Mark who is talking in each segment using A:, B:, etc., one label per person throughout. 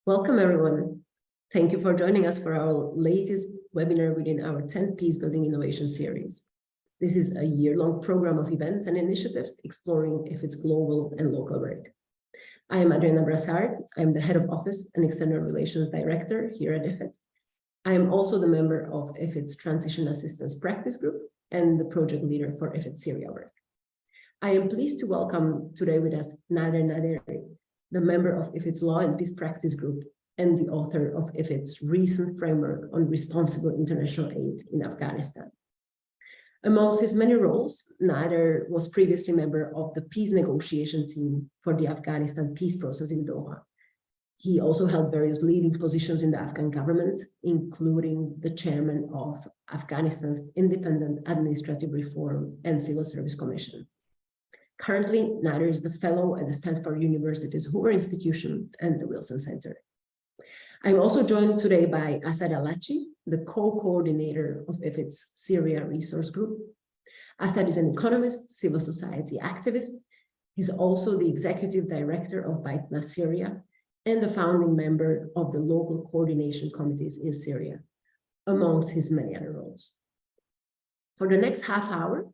A: Welcome, everyone. Thank you for joining us for our latest webinar within our 10th Peacebuilding Innovation series. This is a year-long program of events and initiatives exploring IFIT's global and local work. I am Adriana Brassard. I am the Head of Office and External Relations Director here at IFIT. I am also the member of IFIT's Transition Assistance Practice Group and the project leader for IFIT Syria work. I am pleased to welcome today with us Nader Naderi, the member of IFIT's Law and Peace Practice Group and the author of IFIT's recent framework on responsible international aid in Afghanistan. Amongst his many roles, Nader was previously member of the peace negotiation team for the Afghanistan peace process in Doha. He also held various leading positions in the Afghan government, including the chairman of Afghanistan's Independent Administrative Reform and Civil Service Commission. Currently, Nader is the fellow at the Stanford University's Hoover Institution and the Wilson Center. I'm also joined today by Asad Alachi, the co-coordinator of IFIT's Syria Resource Group. Asad is an economist, civil society activist. He's also the executive director of Baitna Syria and the founding member of the local coordination committees in Syria, amongst his many other roles. For the next half hour,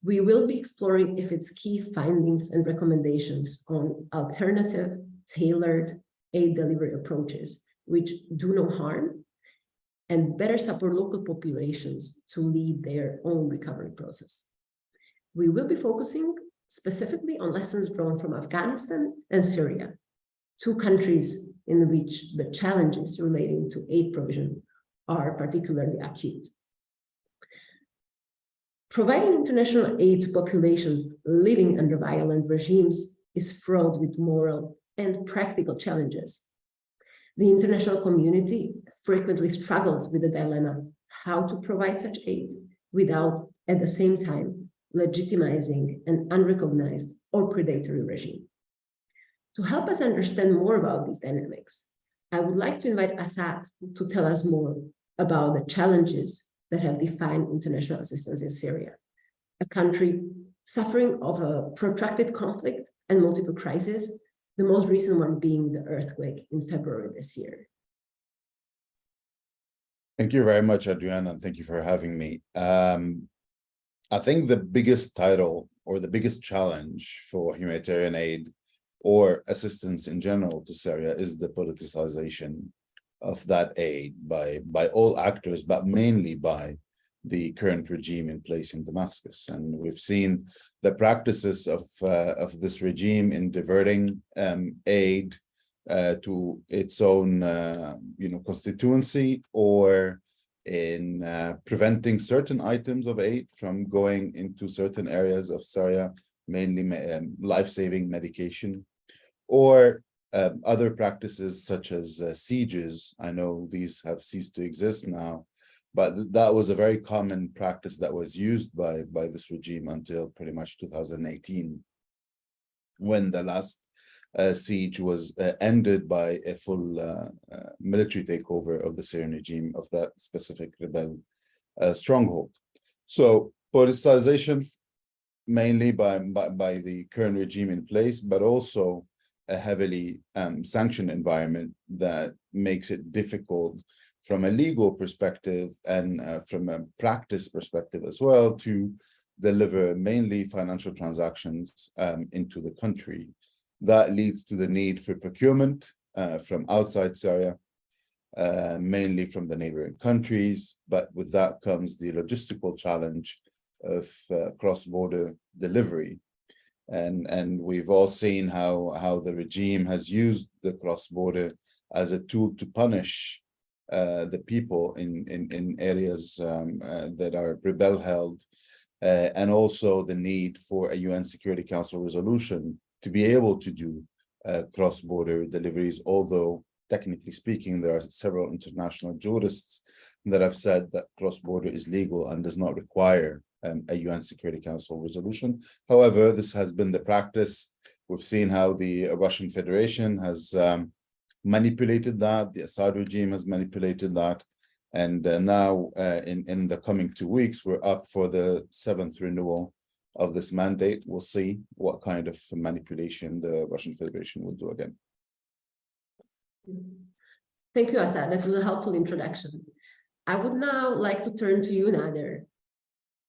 A: we will be exploring IFIT's key findings and recommendations on alternative, tailored aid delivery approaches, which do no harm and better support local populations to lead their own recovery process. We will be focusing specifically on lessons drawn from Afghanistan and Syria, two countries in which the challenges relating to aid provision are particularly acute. Providing international aid to populations living under violent regimes is fraught with moral and practical challenges. The international community frequently struggles with the dilemma how to provide such aid without, at the same time, legitimizing an unrecognized or predatory regime. To help us understand more about these dynamics, I would like to invite Asad to tell us more about the challenges that have defined international assistance in Syria, a country suffering of a protracted conflict and multiple crises, the most recent one being the earthquake in February this year.
B: Thank you very much, Adriana, and thank you for having me. I think the biggest title or the biggest challenge for humanitarian aid or assistance in general to Syria is the politicization of that aid by all actors, but mainly by the current regime in place in Damascus. And we've seen the practices of this regime in diverting aid to its own constituency, or in preventing certain items of aid from going into certain areas of Syria, mainly life-saving medication, or other practices such as sieges. I know these have ceased to exist now, but that was a very common practice that was used by this regime until pretty much 2018, when the last siege was ended by a full military takeover of the Syrian regime of that specific rebel stronghold. So politicization mainly by the current regime in place, but also a heavily sanctioned environment that makes it difficult from a legal perspective and from a practice perspective as well to deliver mainly financial transactions into the country. That leads to the need for procurement from outside Syria, mainly from the neighboring countries, but with that comes the logistical challenge of cross-border delivery. And we've all seen how the regime has used the cross-border as a tool to punish the people in areas that are rebel-held, and also the need for a UN Security Council resolution to be able to do cross-border deliveries, although technically speaking, there are several international jurists that have said that cross-border is legal and does not require a UN Security Council resolution. However, this has been the practice. We've seen how the Russian Federation has manipulated that, the Assad regime has manipulated that, and now in the coming 2 weeks, we're up for the 7th renewal of this mandate. We'll see what kind of manipulation the Russian Federation will do again.
A: Thank you, Assad. That was a helpful introduction. I would now like to turn to you, Nader,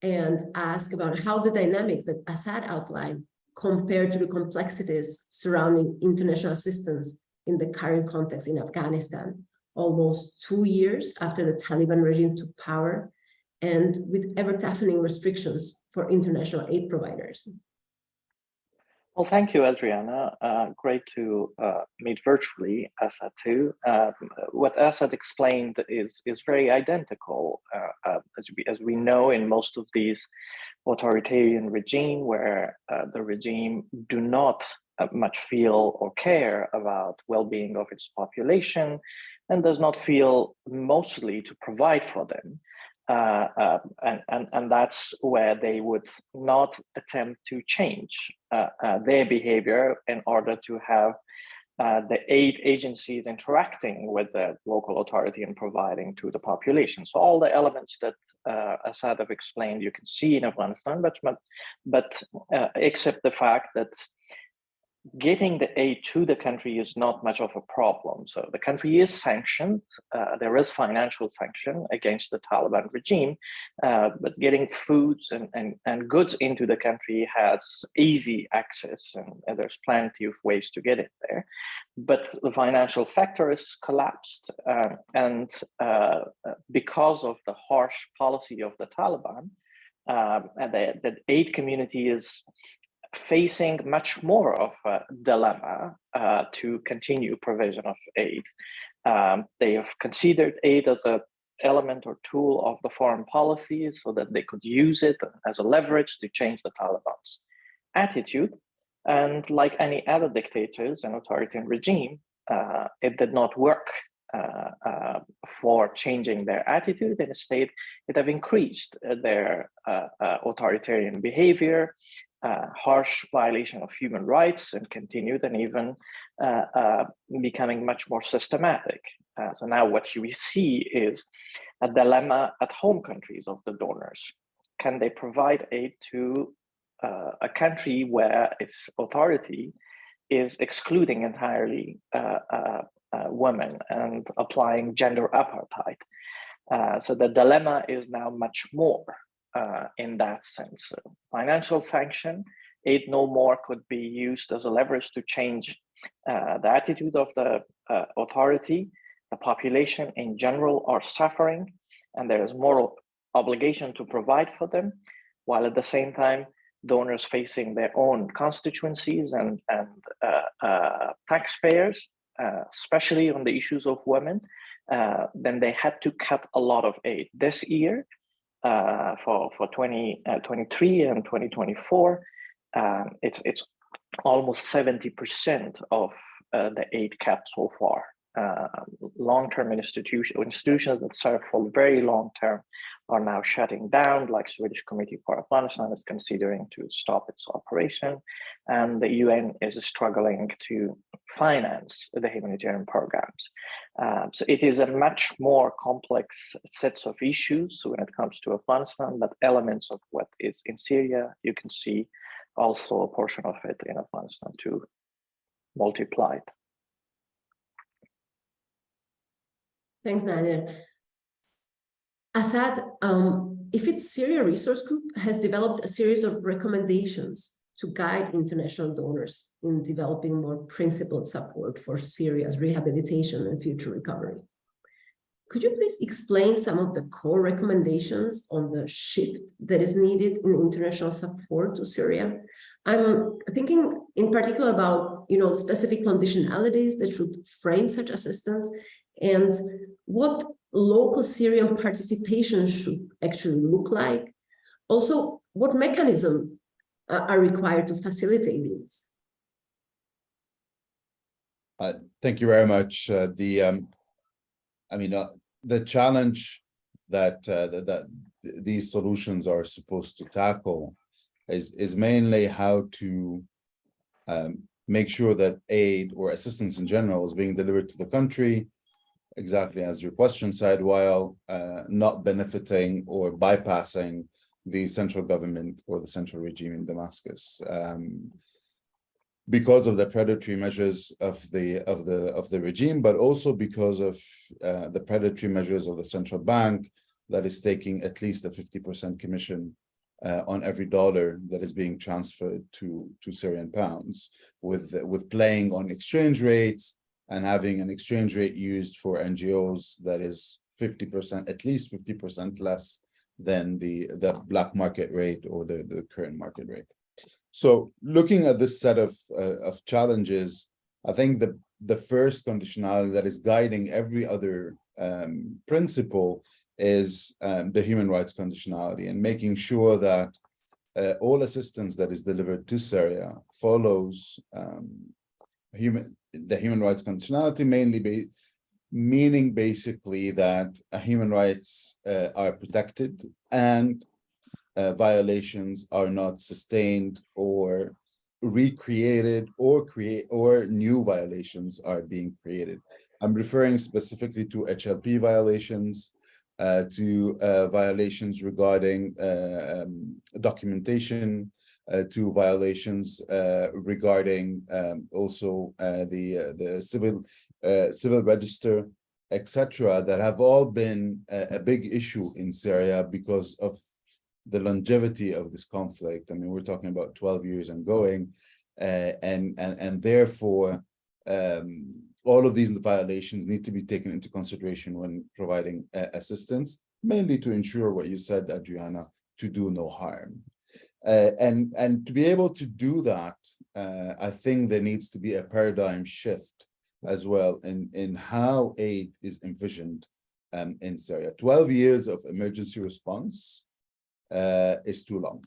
A: and ask about how the dynamics that Assad outlined compare to the complexities surrounding international assistance in the current context in Afghanistan, almost 2 years after the Taliban regime took power, and with ever-toughening restrictions for international aid providers.
C: Well, thank you, Adriana. Great to meet virtually, Assad too. What Assad explained is very identical, as we know in most of these authoritarian regime, where the regime do not much feel or care about well-being of its population, and does not feel mostly to provide for them. And that's where they would not attempt to change their behavior in order to have the aid agencies interacting with the local authority and providing to the population. So all the elements that Assad have explained, you can see in Afghanistan, but except the fact that getting the aid to the country is not much of a problem. So the country is sanctioned. There is financial sanction against the Taliban regime, but getting foods and goods into the country has easy access, and there's plenty of ways to get it there. But the financial sector is collapsed, and because of the harsh policy of the Taliban, the aid community is facing much more of a dilemma to continue provision of aid. They have considered aid as an element or tool of the foreign policy so that they could use it as a leverage to change the Taliban's attitude. And like any other dictators and authoritarian regime, it did not work for changing their attitude. Instead, it have increased their authoritarian behavior, harsh violation of human rights, and continued and even becoming much more systematic. So now what we see is a dilemma at home countries of the donors. Can they provide aid to a country where its authority is excluding entirely women and applying gender apartheid? So the dilemma is now much more in that sense. So financial sanction, aid no more could be used as a leverage to change the attitude of the authority. The population in general are suffering, and there is moral obligation to provide for them, while at the same time, donors facing their own constituencies and taxpayers, especially on the issues of women, then they had to cut a lot of aid. This year, for 2023 and 2024, it's almost 70% of the aid cut so far. Long-term institutions that serve for very long term are now shutting down, like Swedish Committee for Afghanistan is considering to stop its operation, and the UN is struggling to finance the humanitarian programs. So it is a much more complex set of issues when it comes to Afghanistan, but elements of what is in Syria, you can see also a portion of it in Afghanistan too, multiplied.
A: Thanks, Nader. Assad, IFIT Syria Resource Group has developed a series of recommendations to guide international donors in developing more principled support for Syria's rehabilitation and future recovery. Could you please explain some of the core recommendations on the shift that is needed in international support to Syria? I'm thinking in particular about, specific conditionalities that should frame such assistance, and what local Syrian participation should actually look like. Also, what mechanisms are required to facilitate these?
B: Thank you very much. The challenge that these solutions are supposed to tackle is mainly how to make sure that aid or assistance in general is being delivered to the country, exactly as your question said, while not benefiting or bypassing the central government or the central regime in Damascus. because of the predatory measures of the regime, but also because of the predatory measures of the central bank that is taking at least a 50% commission on every dollar that is being transferred to Syrian pounds, with playing on exchange rates and having an exchange rate used for NGOs that is 50%, at least 50% less than the black market rate or the current market rate. So looking at this set of challenges, I think the first conditionality that is guiding every other principle is the human rights conditionality, and making sure that all assistance that is delivered to Syria follows the human rights conditionality, mainly meaning basically that human rights are protected and violations are not sustained or recreated, or new violations are being created. I'm referring specifically to HLP violations, to violations regarding documentation, to violations regarding also the civil register, etc., that have all been a big issue in Syria because of the longevity of this conflict. I mean, we're talking about 12 years and going, and therefore all of these violations need to be taken into consideration when providing assistance, mainly to ensure what you said, Adriana, to do no harm. And to be able to do that, I think there needs to be a paradigm shift as well in how aid is envisioned in Syria. 12 years of emergency response is too long.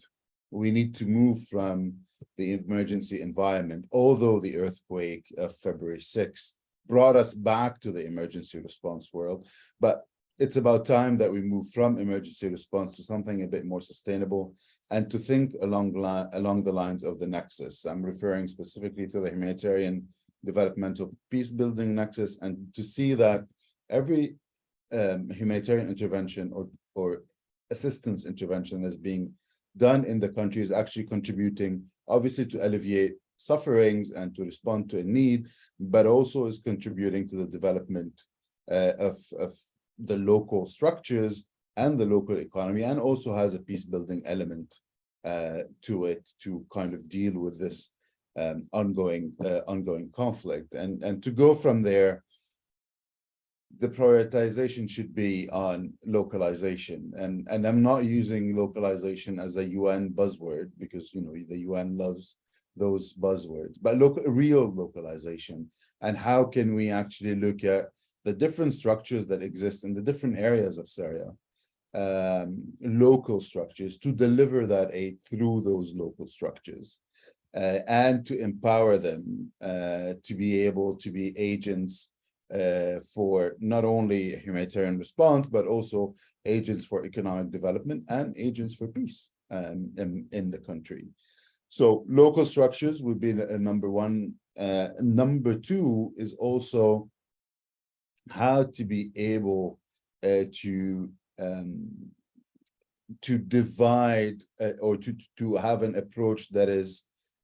B: We need to move from the emergency environment, although the earthquake of February 6th brought us back to the emergency response world, but it's about time that we move from emergency response to something a bit more sustainable, and to think along the lines of the nexus. I'm referring specifically to the humanitarian developmental peace building nexus, and to see that every humanitarian intervention or assistance intervention that's being done in the country is actually contributing, obviously, to alleviate sufferings and to respond to a need, but also is contributing to the development of the local structures and the local economy, and also has a peace building element to it, to kind of deal with this ongoing conflict. And to go from there, the prioritization should be on localization, and I'm not using localization as a UN buzzword, because the UN loves those buzzwords, but real localization, and how can we actually look at the different structures that exist in the different areas of Syria, local structures, to deliver that aid through those local structures, and to empower them to be able to be agents for not only humanitarian response, but also agents for economic development and agents for peace in the country. So local structures would be number one. Number two is also how to be able to divide or to have an approach that is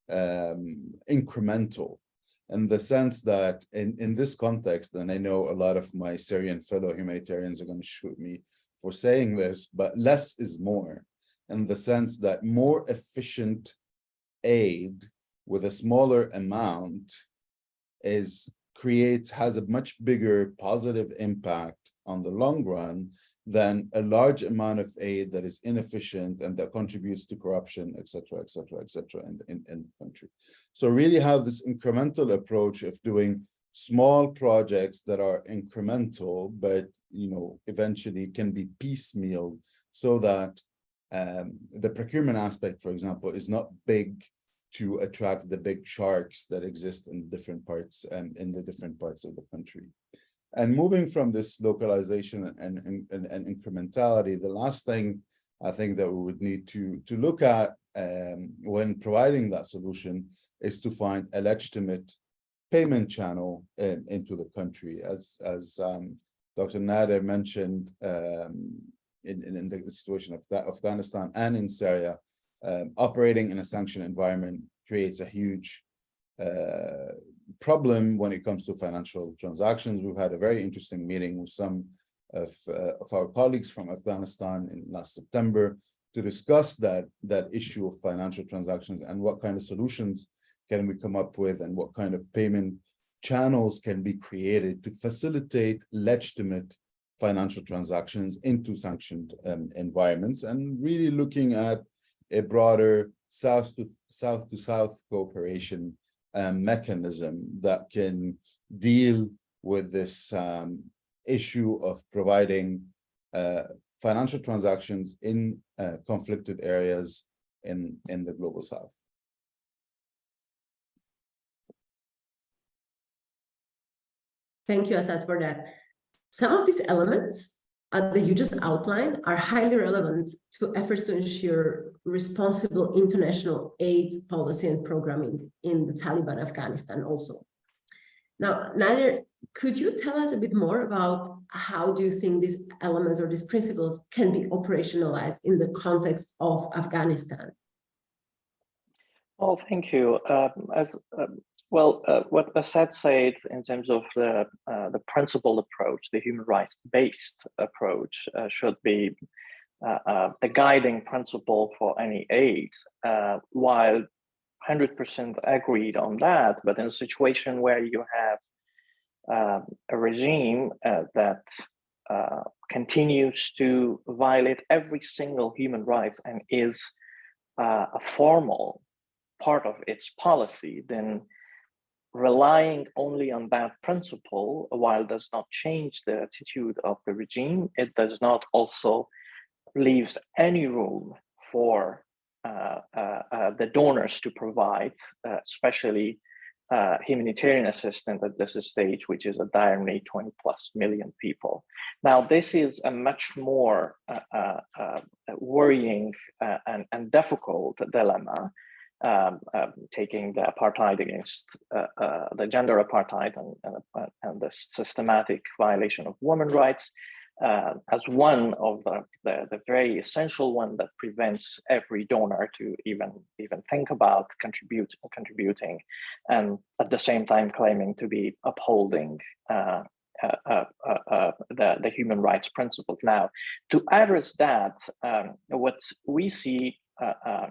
B: incremental, in the sense that in this context, and I know a lot of my Syrian fellow humanitarians are going to shoot me for saying this, but less is more, in the sense that more efficient aid with a smaller amount has a much bigger positive impact on the long run than a large amount of aid that is inefficient and that contributes to corruption, etc., etc., etc. in the country. So really have this incremental approach of doing small projects that are incremental, but eventually can be piecemeal, so that the procurement aspect, for example, is not big to attract the big sharks that exist in different parts and in the different parts of the country. And moving from this localization and incrementality, the last thing I think that we would need to look at when providing that solution is to find a legitimate payment channel into the country, as Dr. Nader mentioned. In the situation of Afghanistan and in Syria, operating in a sanctioned environment creates a huge problem when it comes to financial transactions. We've had a very interesting meeting with some of our colleagues from Afghanistan in last September to discuss that issue of financial transactions and what kind of solutions can we come up with and what kind of payment channels can be created to facilitate legitimate financial transactions into sanctioned environments, and really looking at a broader south to south cooperation mechanism that can deal with this issue of providing financial transactions in conflicted areas in the global south.
A: Thank you, Asad, for that. Some of these elements that you just outlined are highly relevant to efforts to ensure responsible international aid policy and programming in the Taliban Afghanistan also. Now, Nader, could you tell us a bit more about how do you think these elements or these principles can be operationalized in the context of Afghanistan?
C: Oh, thank you. What Asad said in terms of the principled approach, the human rights-based approach, should be the guiding principle for any aid. While 100% agreed on that, but in a situation where you have a regime that continues to violate every single human right and is a formal part of its policy, then relying only on that principle, while does not change the attitude of the regime, it does not also leaves any room for the donors to provide, especially humanitarian assistance at this stage, which is a dire need, 20+ million people. Now, this is a much more worrying and difficult dilemma, taking the apartheid against the gender apartheid and the systematic violation of women's rights as one of the very essential one that prevents every donor to even think about contributing, and at the same time claiming to be upholding the human rights principles. Now, to address that, what we see a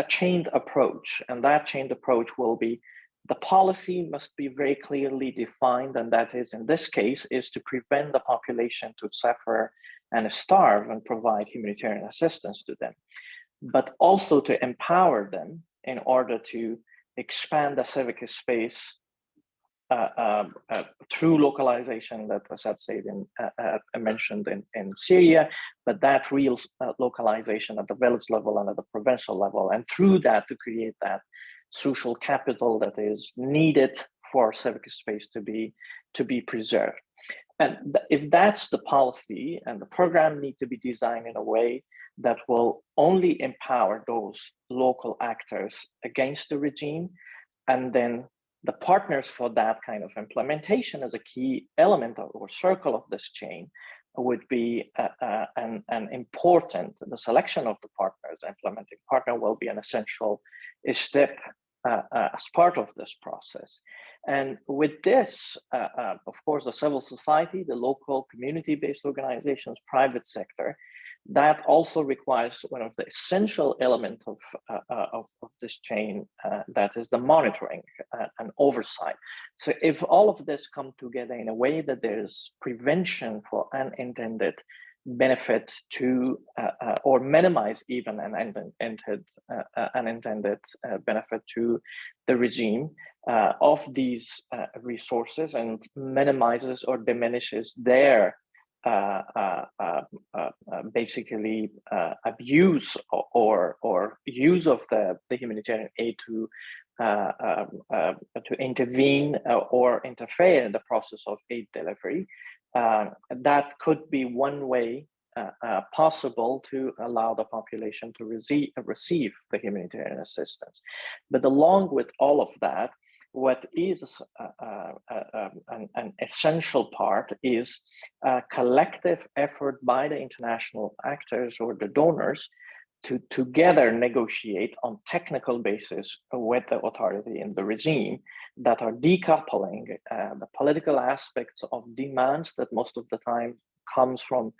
C: chained approach, and that chained approach will be the policy must be very clearly defined, and that is, in this case, is to prevent the population to suffer and starve and provide humanitarian assistance to them, but also to empower them in order to expand the civic space through localization that Asad said mentioned in Syria, but that real localization at the village level and at the provincial level, and through that to create that social capital that is needed for civic space to be preserved. And if that's the policy, and the program need to be designed in a way that will only empower those local actors against the regime, and then the partners for that kind of implementation as a key element or circle of this chain would be an important, the selection of the partners, implementing partner will be an essential step as part of this process. And with this, of course, the civil society, the local community-based organizations, private sector, that also requires one of the essential elements of this chain, that is the monitoring and oversight. So if all of this come together in a way that there's prevention for unintended benefit to, or minimize even an unintended benefit to the regime of these resources, and minimizes or diminishes their basically abuse or use of the humanitarian aid to intervene or interfere in the process of aid delivery, that could be one way possible to allow the population to receive the humanitarian assistance. But along with all of that, what is an essential part is a collective effort by the international actors or the donors to together negotiate on technical basis with the authority and the regime that are decoupling the political aspects of demands that most of the time comes from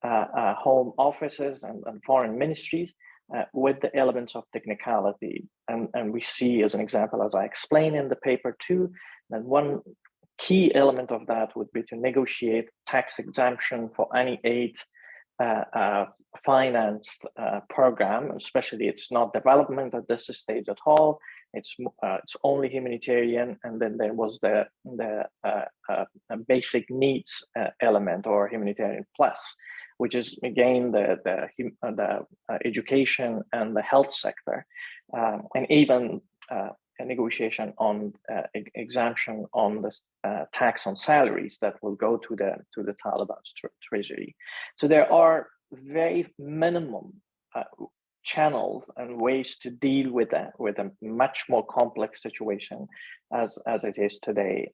C: home offices and foreign ministries with the elements of technicality. And we see, as an example, as I explain in the paper too, that one key element of that would be to negotiate tax exemption for any aid financed program, especially it's not development at this stage at all. It's only humanitarian, and then there was the basic needs element, or humanitarian plus, which is again the education and the health sector, and even a negotiation on exemption on the tax on salaries that will go to the Taliban's treasury. So there are very minimum channels and ways to deal with a much more complex situation as it is today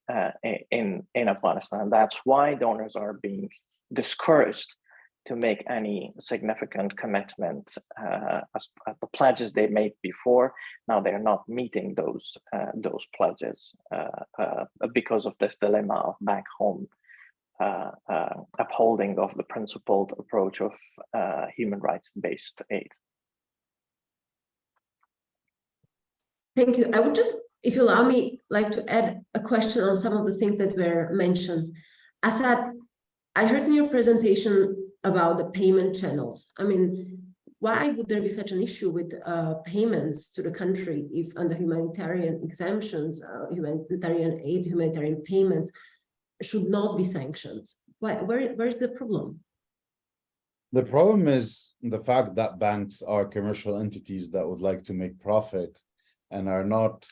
C: in Afghanistan. That's why donors are being discouraged to make any significant commitment as the pledges they made before. Now they are not meeting those pledges because of this dilemma of back home upholding of the principled approach of human rights-based aid.
A: Thank you. I would just, if you allow me, like to add a question on some of the things that were mentioned. Asad, I heard in your presentation about the payment channels. I mean, why would there be such an issue with payments to the country if under humanitarian exemptions, humanitarian aid, humanitarian payments should not be sanctioned? Where's the problem?
B: The problem is the fact that banks are commercial entities that would like to make profit and are not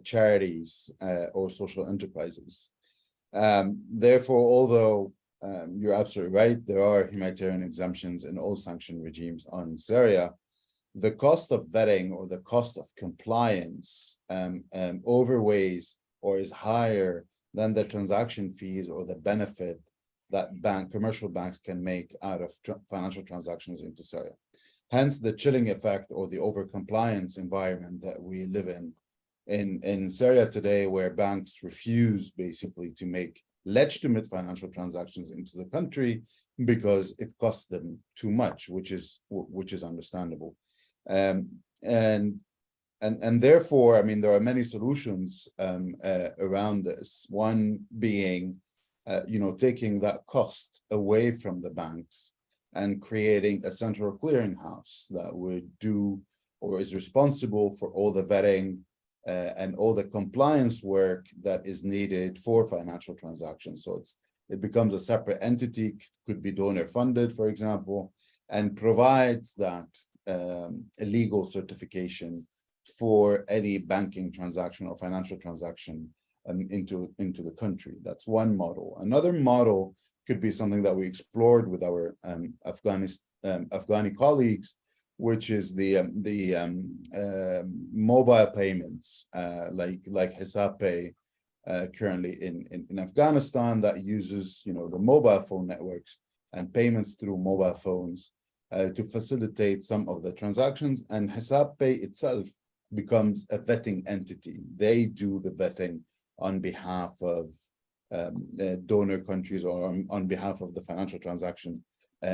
B: charities or social enterprises. Therefore, although you're absolutely right, there are humanitarian exemptions in all sanction regimes on Syria, the cost of vetting or the cost of compliance overweighs or is higher than the transaction fees or the benefit that commercial banks can make out of financial transactions into Syria. Hence the chilling effect or the over-compliance environment that we live in Syria today, where banks refuse basically to make legitimate financial transactions into the country because it costs them too much, which is understandable. And therefore, I mean, there are many solutions around this. One being, taking that cost away from the banks and creating a central clearinghouse that would do or is responsible for all the vetting and all the compliance work that is needed for financial transactions. So it becomes a separate entity, could be donor funded, for example, and provides that a legal certification for any banking transaction or financial transaction into the country. That's one model. Another model could be something that we explored with our Afghani colleagues, which is the mobile payments, like Hisab Pay currently in Afghanistan, that uses the mobile phone networks and payments through mobile phones to facilitate some of the transactions. And Hisab Pay itself becomes a vetting entity. They do the vetting on behalf of donor countries or on behalf of the financial transaction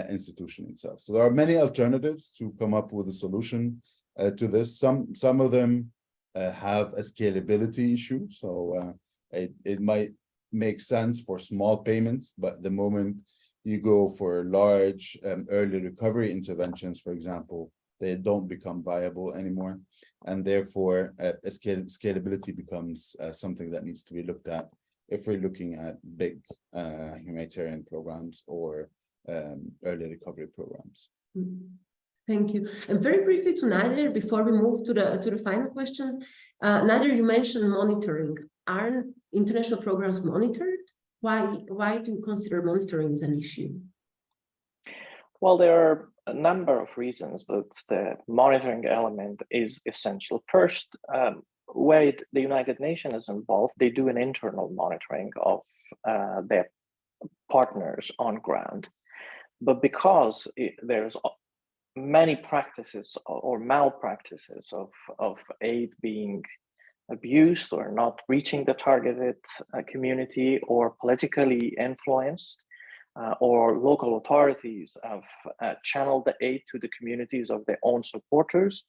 B: institution itself. So there are many alternatives to come up with a solution to this. Some of them have a scalability issue. So it might make sense for small payments, but the moment you go for large early recovery interventions, for example, they don't become viable anymore. And therefore, scalability becomes something that needs to be looked at if we're looking at big humanitarian programs or early recovery programs.
A: Thank you. And very briefly to Nader, before we move to the final questions, Nader, you mentioned monitoring. Aren't international programs monitored? Why do you consider monitoring as an issue?
C: Well, there are a number of reasons that the monitoring element is essential. First, where the United Nations is involved, they do an internal monitoring of their partners on ground. But because there's many practices or malpractices of aid being abused or not reaching the targeted community, or politically influenced, or local authorities have channeled the aid to the communities of their own supporters,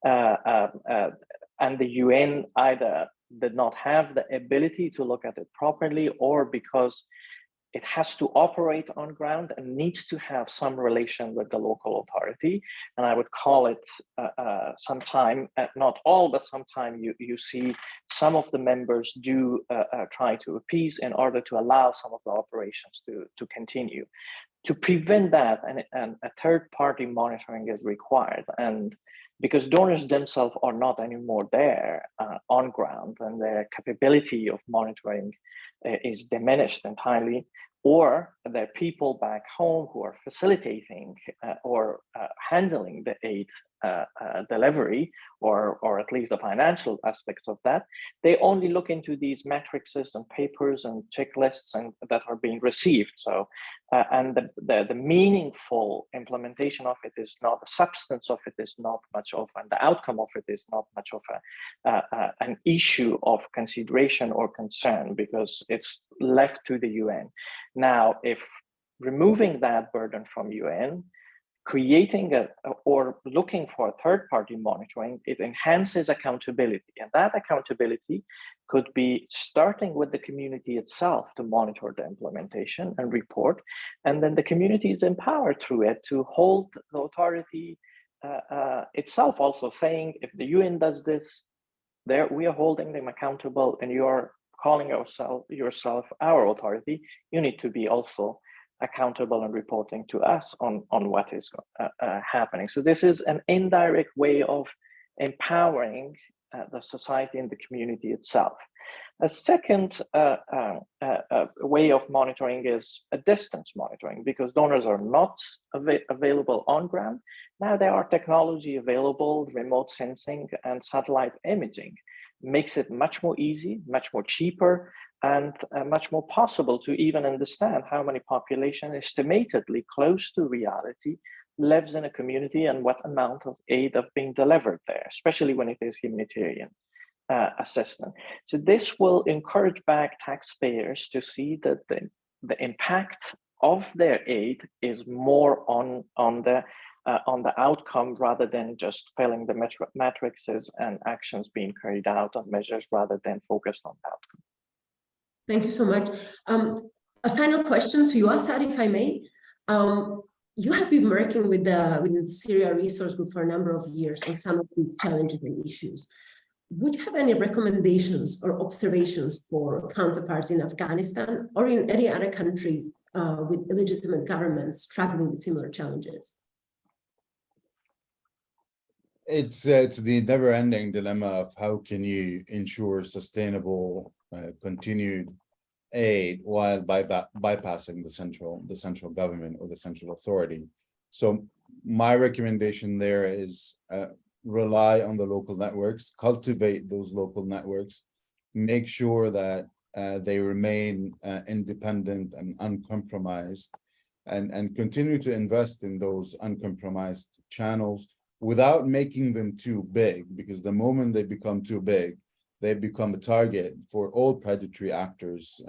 C: and the UN either did not have the ability to look at it properly, or because it has to operate on ground and needs to have some relation with the local authority. And I would call it sometime, not all, but sometime you see some of the members do try to appease in order to allow some of the operations to continue. To prevent that, and a third-party monitoring is required. And because donors themselves are not anymore there on ground, and their capability of monitoring is diminished entirely, or there are people back home who are facilitating or handling the aid delivery, or at least the financial aspects of that, they only look into these matrices and papers and checklists and that are being received. So, and the meaningful implementation of it is not, the substance of it is not much of, and the outcome of it is not much of an issue of consideration or concern, because it's left to the UN. Now, if removing that burden from UN, creating or looking for third-party monitoring, it enhances accountability. And that accountability could be starting with the community itself to monitor the implementation and report. And then the community is empowered through it to hold the authority itself, also saying, if the UN does this, we are holding them accountable, and you are calling yourself our authority, you need to be also accountable and reporting to us on what is happening. So this is an indirect way of empowering the society and the community itself. A second way of monitoring is a distance monitoring, because donors are not available on ground. Now there are technology available, remote sensing and satellite imaging, makes it much more easy, much more cheaper, and much more possible to even understand how many population estimatedly close to reality lives in a community and what amount of aid have been delivered there, especially when it is humanitarian assistance. So this will encourage back taxpayers to see that the impact of their aid is more on the outcome, rather than just filling the matrices and actions being carried out on measures, rather than focused on the outcome.
A: Thank you so much. A final question to you, Assad, if I may. You have been working with the Syria Resource Group for a number of years on some of these challenges and issues. Would you have any recommendations or observations for counterparts in Afghanistan or in any other countries with illegitimate governments struggling with similar challenges?
B: It's the never-ending dilemma of how can you ensure sustainable, continued aid while bypassing the central government or the central authority. So my recommendation there is rely on the local networks, cultivate those local networks, make sure that they remain independent and uncompromised, and continue to invest in those uncompromised channels without making them too big, because the moment they become too big, they become a target for all predatory actors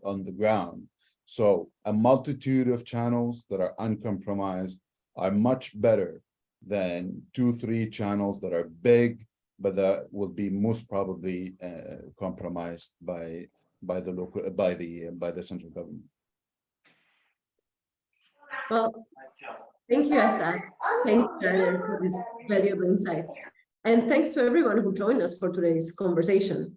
B: on the ground. So a multitude of channels that are uncompromised are much better than 2-3 channels that are big, but that will be most probably compromised by the central government.
A: Well, thank you, Assad. Thank you, Javier, for this valuable insights. And thanks to everyone who joined us for today's conversation.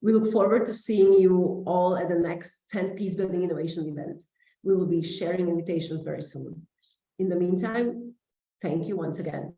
A: We look forward to seeing you all at the next 10 Peacebuilding Innovation events. We will be sharing invitations very soon. In the meantime, thank you once again.